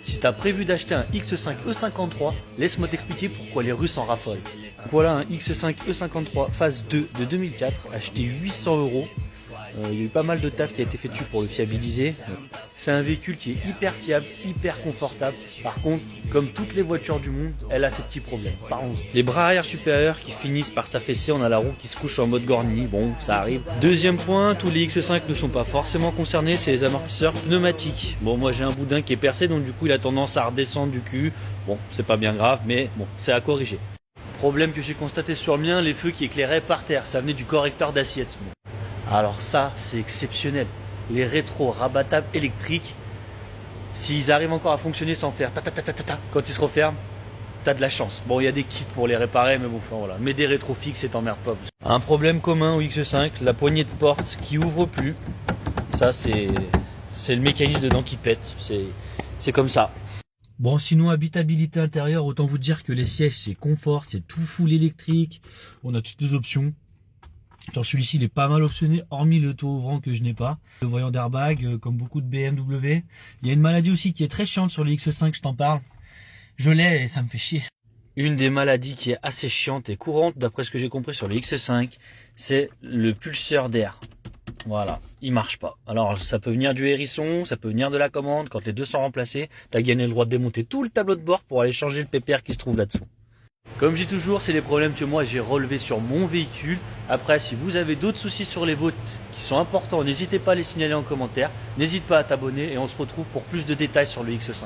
Si tu as prévu d'acheter un X5 E53, laisse-moi t'expliquer pourquoi les Russes en raffolent. Voilà un X5 E53 phase 2 de 2004, acheté 800 €. Il y a eu pas mal de taf qui a été fait dessus pour le fiabiliser. C'est un véhicule qui est hyper fiable, hyper confortable. Par contre, comme toutes les voitures du monde, elle a ses petits problèmes. Parlons-en. Les bras arrière supérieurs qui finissent par s'affaisser, on a la roue qui se couche en mode Gorny. Bon, ça arrive. Deuxième point, tous les X5 ne sont pas forcément concernés, c'est les amortisseurs pneumatiques. Bon, moi j'ai un boudin qui est percé, donc du coup il a tendance à redescendre du cul. Bon, c'est pas bien grave, mais bon, c'est à corriger. Problème que j'ai constaté sur le mien, les feux qui éclairaient par terre, ça venait du correcteur d'assiette. Alors ça, c'est exceptionnel. Les rétros rabattables électriques, s'ils arrivent encore à fonctionner sans faire ta ta ta ta ta ta quand ils se referment, t'as de la chance. Bon, il y a des kits pour les réparer, mais bon, enfin, voilà. Mais des rétros fixes, et t'emmerdes pas. Un problème commun au X5, la poignée de porte qui ouvre plus. Ça, c'est le mécanisme dedans qui pète. C'est comme ça. Bon, sinon, habitabilité intérieure, autant vous dire que les sièges, c'est confort, c'est tout full électrique. On a toutes les options. Genre celui-ci il est pas mal optionné, hormis le toit ouvrant que je n'ai pas. Le voyant d'airbag, comme beaucoup de BMW. Il y a une maladie aussi qui est très chiante sur le X5, je t'en parle. Je l'ai et ça me fait chier. Une des maladies qui est assez chiante et courante, d'après ce que j'ai compris sur le X5, c'est le pulseur d'air. Voilà, il marche pas. Alors ça peut venir du hérisson, ça peut venir de la commande. Quand les deux sont remplacés, t'as gagné le droit de démonter tout le tableau de bord pour aller changer le pépère qui se trouve là-dessous. Comme je dis toujours, c'est les problèmes que moi j'ai relevés sur mon véhicule. Après, si vous avez d'autres soucis sur les vôtres qui sont importants, n'hésitez pas à les signaler en commentaire. N'hésite pas à t'abonner et on se retrouve pour plus de détails sur le X5.